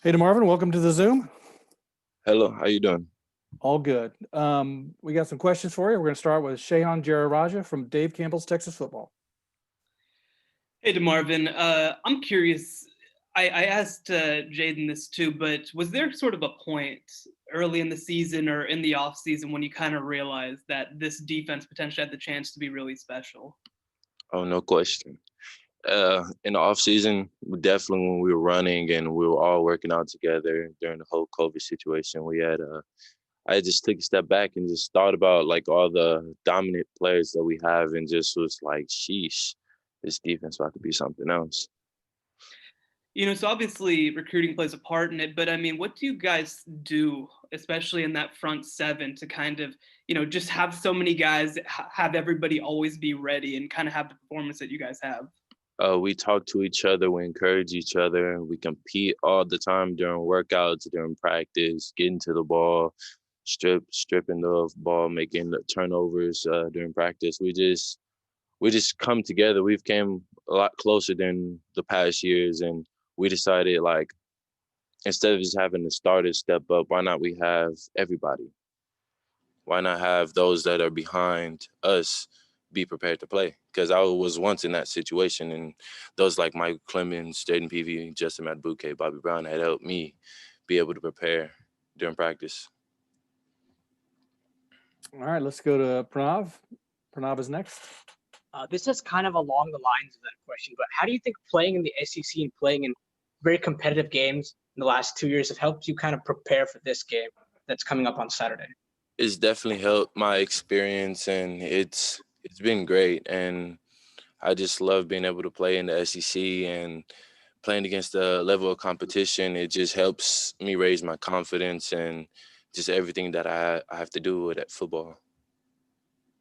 Hey, DeMarvin, welcome to the Zoom. Hello, how you doing? All good. We got some questions for you. We're going to start with Shahan Jararaja from Dave Campbell's Texas Football. Hey, DeMarvin. I'm curious. I asked Jaden this too, but was there sort of a point early in the season or in the off season when you kind of realized that this defense potentially had the chance to be really special? Oh, no question. In the off season, definitely when we were running and we were all working out together during the whole COVID situation, I just took a step back and just thought about like all the dominant players that we have and just was like, sheesh, this defense about to be something else. So obviously recruiting plays a part in it, but I mean, what do you guys do, especially in that front seven, to kind of, just have so many guys, have everybody always be ready and kind of have the performance that you guys have? We talk to each other, we encourage each other, we compete all the time during workouts, during practice, getting to the ball, stripping the ball, making the turnovers during practice. We just come together. We've came a lot closer than the past years, and we decided like instead of just having the starters step up, why not we have everybody? Why not have those that are behind us be prepared to play? Because I was once in that situation, and those like Michael Clemens, Jaden Peavy, Justin Madubuike, Bobby Brown had helped me be able to prepare during practice. All right, let's go to Pranav. Pranav is next. This is kind of along the lines of that question, but how do you think playing in the SEC and playing in very competitive games in the last 2 years have helped you kind of prepare for this game that's coming up on Saturday? It's definitely helped my experience, and it's been great. And I just love being able to play in the SEC and playing against the level of competition. It just helps me raise my confidence and just everything that I have to do with that football.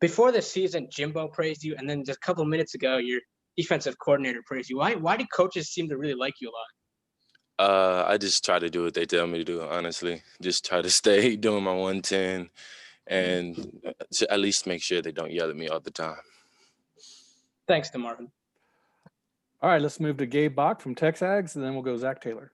Before the season, Jimbo praised you, and then just a couple of minutes ago, your defensive coordinator praised you. Why do coaches seem to really like you a lot? I just try to do what they tell me to do, honestly. Just try to stay doing my 110 and to at least make sure they don't yell at me all the time. Thanks, DeMarvin. All right, let's move to Gabe Bach from Texags, and then we'll go Zach Taylor.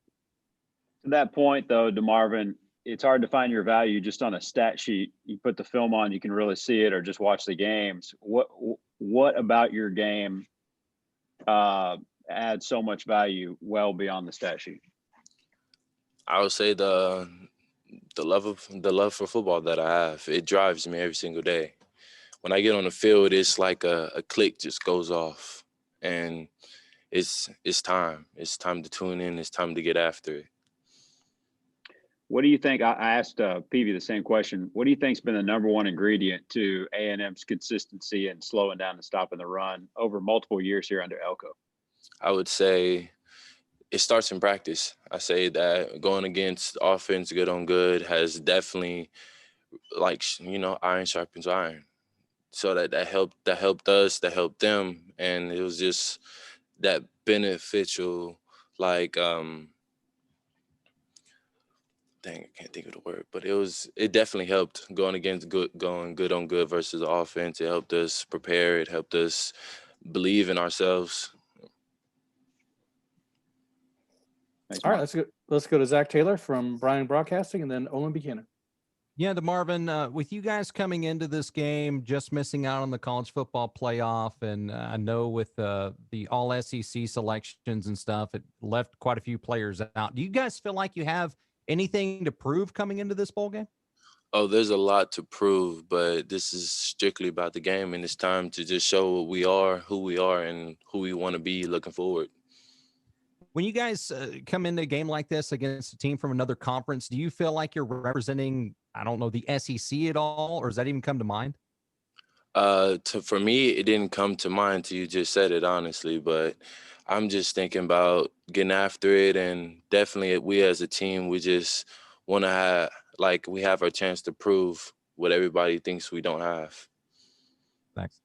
To that point, though, DeMarvin, it's hard to find your value just on a stat sheet. You put the film on, you can really see it, or just watch the games. What about your game adds so much value well beyond the stat sheet? I would say the love for football that I have. It drives me every single day. When I get on the field, it's like a click just goes off, and it's time. It's time to tune in. It's time to get after it. What do you think? I asked Peavy the same question. What do you think's been the number one ingredient to A&M's consistency and slowing down and stopping the run over multiple years here under Elko? I would say it starts in practice. I say that going against offense good on good has definitely, like, iron sharpens iron. So that helped us, that helped them, and it was just that beneficial, like dang, I can't think of the word, but it definitely helped going good on good versus the offense. It helped us prepare. It helped us believe in ourselves. Thanks, All right, Mark. let's go to Zach Taylor from Bryan Broadcasting, and then Owen Buchanan. Yeah, DeMarvin, with you guys coming into this game, just missing out on the college football playoff, and I know with the all SEC selections and stuff, it left quite a few players out. Do you guys feel like you have anything to prove coming into this bowl game? Oh, there's a lot to prove, but this is strictly about the game, and it's time to just show what we are, who we are, and who we want to be looking forward. When you guys come into a game like this against a team from another conference, do you feel like you're representing, I don't know, the SEC at all, or does that even come to mind? For me, it didn't come to mind until you just said it, honestly, but I'm just thinking about getting after it, and definitely we as a team, we just want to we have our chance to prove what everybody thinks we don't have. Thanks.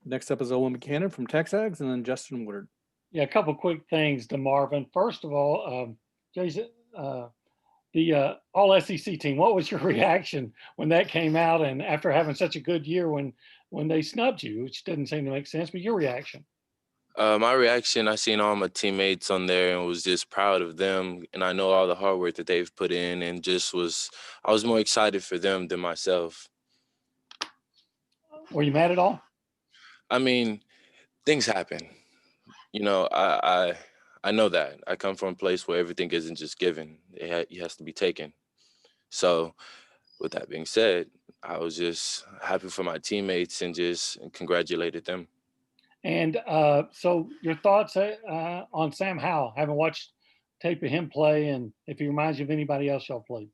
Next up is Owen Buchanan from Texags, and then Justin Woodard. Yeah, a couple quick things to Marvin. First of all, Jason, the All SEC team. What was your reaction when that came out, and after having such a good year when they snubbed you, which didn't seem to make sense? But your reaction? My reaction, I seen all my teammates on there and was just proud of them. And I know all the hard work that they've put in, and I was more excited for them than myself. Were you mad at all? I mean, things happen. You know, I know that. I come from a place where everything isn't just given. It has to be taken. So with that being said, I was just happy for my teammates and just congratulated them. And so your thoughts on Sam Howell? Haven't watched tape of him play, and if he reminds you of anybody else y'all played.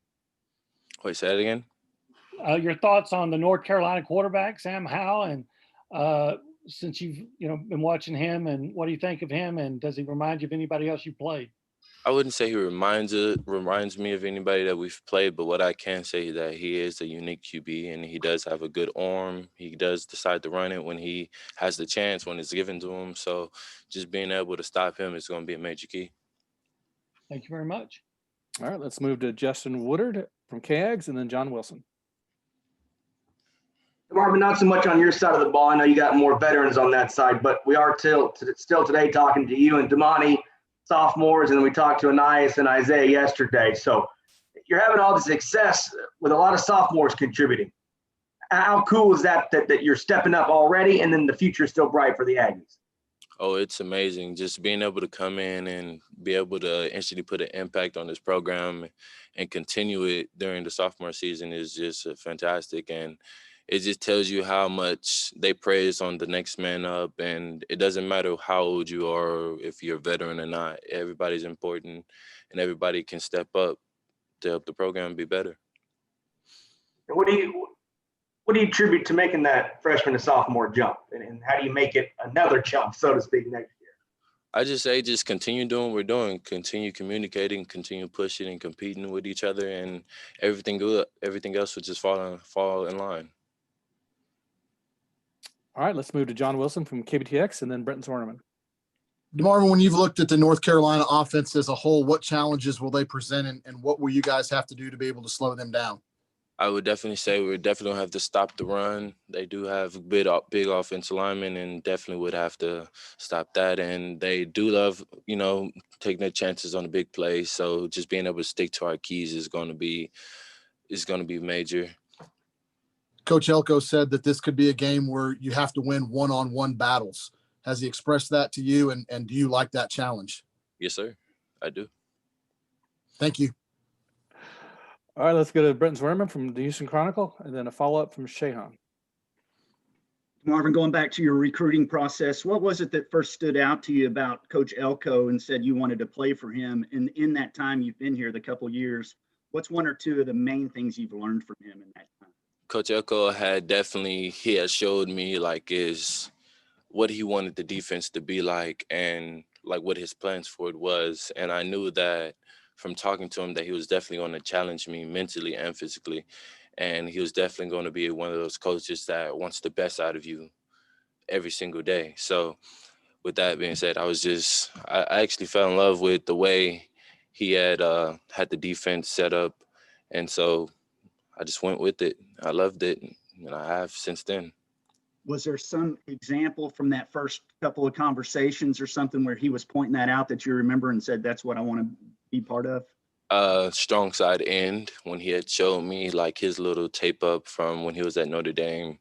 Wait, say that again? Your thoughts on the North Carolina quarterback, Sam Howell, and since you've been watching him, and what do you think of him, and does he remind you of anybody else you played? I wouldn't say he reminds me of anybody that we've played, but what I can say is that he is a unique QB, and he does have a good arm. He does decide to run it when he has the chance, when it's given to him. So just being able to stop him is going to be a major key. Thank you very much. All right, let's move to Justin Woodard from KAGS and then John Wilson. DeMarvin, not so much on your side of the ball. I know you got more veterans on that side, but we are still today talking to you and Damani, sophomores, and then we talked to Anais and Isaiah yesterday. So you're having all the success with a lot of sophomores contributing. How cool is that you're stepping up already, and then the future is still bright for the Aggies? Oh, it's amazing. Just being able to come in and be able to instantly put an impact on this program and continue it during the sophomore season is just fantastic. And it just tells you how much they praise on the next man up. And it doesn't matter how old you are, or if you're a veteran or not. Everybody's important, and everybody can step up to help the program be better. What do you attribute to making that freshman to sophomore jump? And how do you make it another jump, so to speak, next year? I just say just continue doing what we're doing, continue communicating, continue pushing and competing with each other, and everything else will just fall in line. All right, let's move to John Wilson from KBTX and then Brenton Zorneman. DeMarvin, when you've looked at the North Carolina offense as a whole, what challenges will they present, and what will you guys have to do to be able to slow them down? I would definitely say we definitely don't have to stop the run. They do have big offensive linemen, and definitely would have to stop that. And they do love, taking their chances on the big plays. So just being able to stick to our keys is going to be major. Coach Elko said that this could be a game where you have to win one-on-one battles. Has he expressed that to you, and do you like that challenge? Yes, sir. I do. Thank you. All right, let's go to Brenton Zorneman from the Houston Chronicle and then a follow-up from Shehan. Marvin, going back to your recruiting process, what was it that first stood out to you about Coach Elko and said you wanted to play for him? And in that time you've been here, the couple years, what's one or two of the main things you've learned from him in that time? Coach Elko he has showed me what he wanted the defense to be like, and like what his plans for it was. And I knew that from talking to him that he was definitely going to challenge me mentally and physically. And he was definitely going to be one of those coaches that wants the best out of you every single day. So with that being said, I actually fell in love with the way he had the defense set up. And so I just went with it. I loved it, and I have since then. Was there some example from that first couple of conversations or something where he was pointing that out that you remember and said, that's what I want to be part of? Strong side end, when he had showed me his little tape up from when he was at Notre Dame,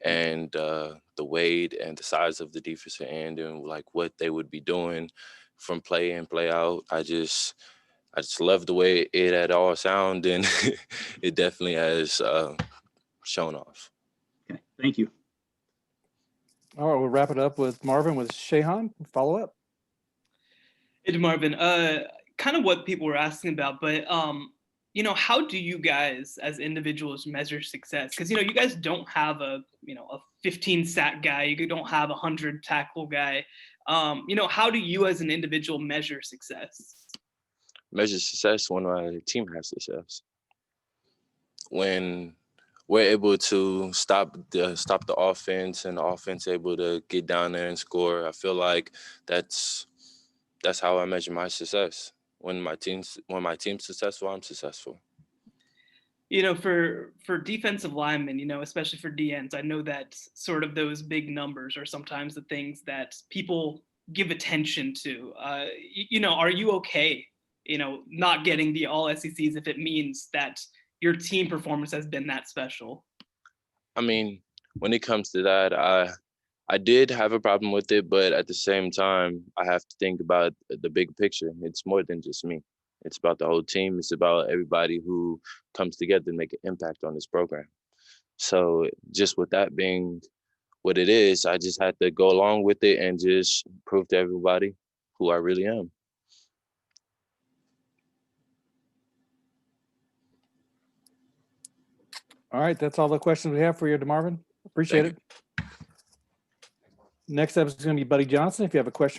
and the weight and the size of the defensive end, and what they would be doing from play in, play out. I just love the way it had all sound, and it definitely has shown off. Okay, thank you. All right, we'll wrap it up with Marvin with Shehan. Follow up. Hey, DeMarvin, kind of what people were asking about, but how do you guys as individuals measure success? Because you guys don't have a 15 sack guy, you don't have a 100 tackle guy. How do you as an individual measure success? Measure success when our team has success. When we're able to stop the offense, and the offense able to get down there and score, I feel like that's how I measure my success. When my team's successful, I'm successful. For defensive linemen, especially for DNs, I know that sort of those big numbers are sometimes the things that people give attention to? Are you okay, not getting the all SECs if it means that your team performance has been that special? I mean, when it comes to that, I did have a problem with it, but at the same time, I have to think about the big picture. It's more than just me. It's about the whole team. It's about everybody who comes together to make an impact on this program. So just with that being what it is, I just had to go along with it and just prove to everybody who I really am. All right, that's all the questions we have for you, DeMarvin. Appreciate Thank it. Next up is going to be Buddy Johnson. If you have a question